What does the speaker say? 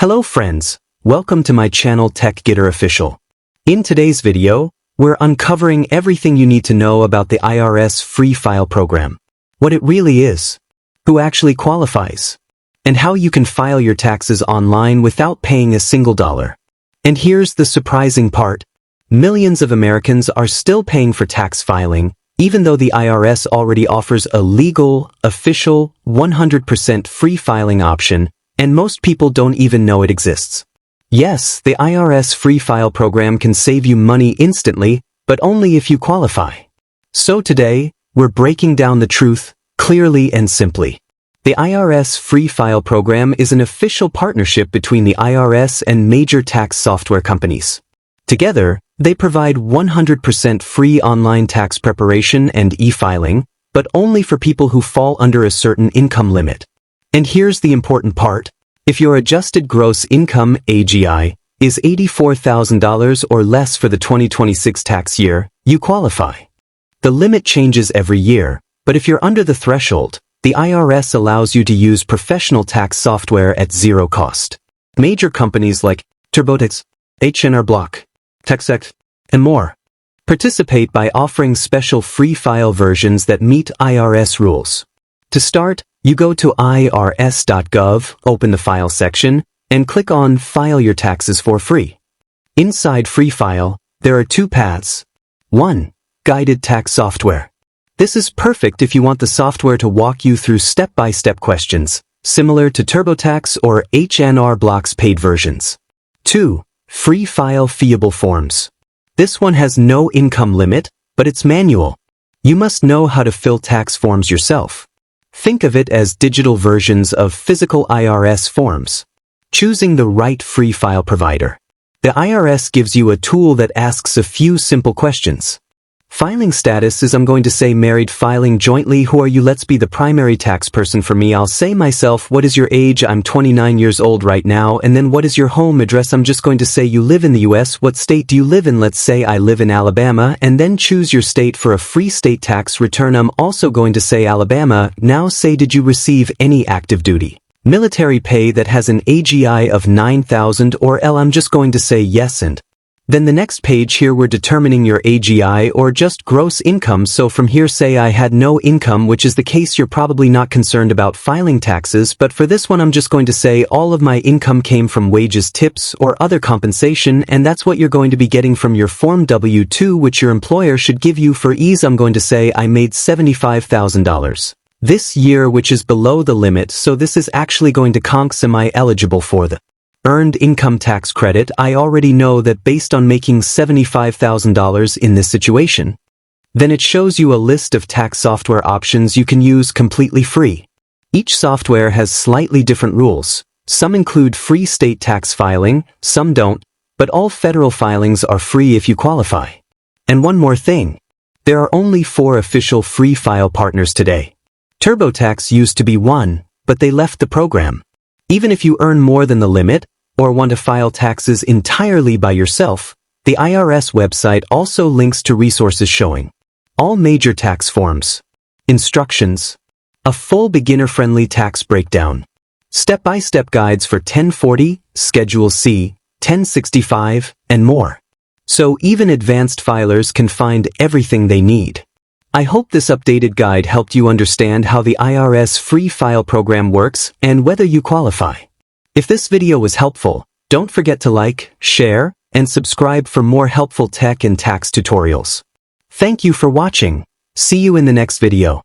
Hello friends, welcome to my channel Tech Getter Official. In today's video, we're uncovering everything you need to know about the IRS Free File program, what it really is, who actually qualifies, and how you can file your taxes online without paying a single dollar. And here's the surprising part. Millions of Americans are still paying for tax filing, even though the IRS already offers a legal, official, 100% free filing option, and most people don't even know it exists. Yes, the IRS Free File program can save you money instantly, but only if you qualify. So today, we're breaking down the truth, clearly and simply. The IRS Free File program is an official partnership between the IRS and major tax software companies. Together, they provide 100% free online tax preparation and e-filing, but only for people who fall under a certain income limit. And here's the important part. If your adjusted gross income, AGI, is $84,000 or less for the 2026 tax year, you qualify. The limit changes every year, but if you're under the threshold, the IRS allows you to use professional tax software at zero cost. Major companies like TurboTax, H&R Block, TaxAct, and more participate by offering special free file versions that meet IRS rules. To start, you go to irs.gov, open the File section, and click on File Your Taxes for Free. Inside Free File, there are two paths. 1. Guided tax software. This is perfect if you want the software to walk you through step-by-step questions, similar to TurboTax or H&R Block's paid versions. 2. Free File Fillable forms. This one has no income limit, but it's manual. You must know how to fill tax forms yourself. Think of it as digital versions of physical IRS forms. Choosing the right free file provider. The IRS gives you a tool that asks a few simple questions. Filing status is I'm going to say married, filing jointly. Who are you? Let's be the primary tax person for me. I'll say myself, what is your age? I'm 29 years old right now. And then what is your home address? I'm just going to say you live in the US. What state do you live in? Let's say I live in Alabama, and then choose your state for a free state tax return. I'm also going to say Alabama. Now say, did you receive any active duty military pay that has an AGI of 9,000 or L? I'm just going to say yes. And then the next page here, we're determining your AGI or just gross income. So from here, say I had no income, which is the case. You're probably not concerned about filing taxes, but for this one, I'm just going to say all of my income came from wages, tips, or other compensation, and that's what you're going to be getting from your Form W-2, which your employer should give you. For ease, I'm going to say I made $75,000 this year, which is below the limit, so this is actually going to count. Am I eligible for the Earned Income Tax Credit? I already know that based on making $75,000 in this situation. Then it shows you a list of tax software options you can use completely free. Each software has slightly different rules. Some include free state tax filing, some don't, but all federal filings are free if you qualify. And one more thing. There are only 4 official free file partners today. TurboTax used to be one, but they left the program. Even if you earn more than the limit, or want to file taxes entirely by yourself, the IRS website also links to resources showing all major tax forms, instructions, a full beginner-friendly tax breakdown, step-by-step guides for 1040, Schedule C, 1065, and more. So even advanced filers can find everything they need. I hope this updated guide helped you understand how the IRS Free File program works and whether you qualify. If this video was helpful, don't forget to like, share, and subscribe for more helpful tech and tax tutorials. Thank you for watching. See you in the next video.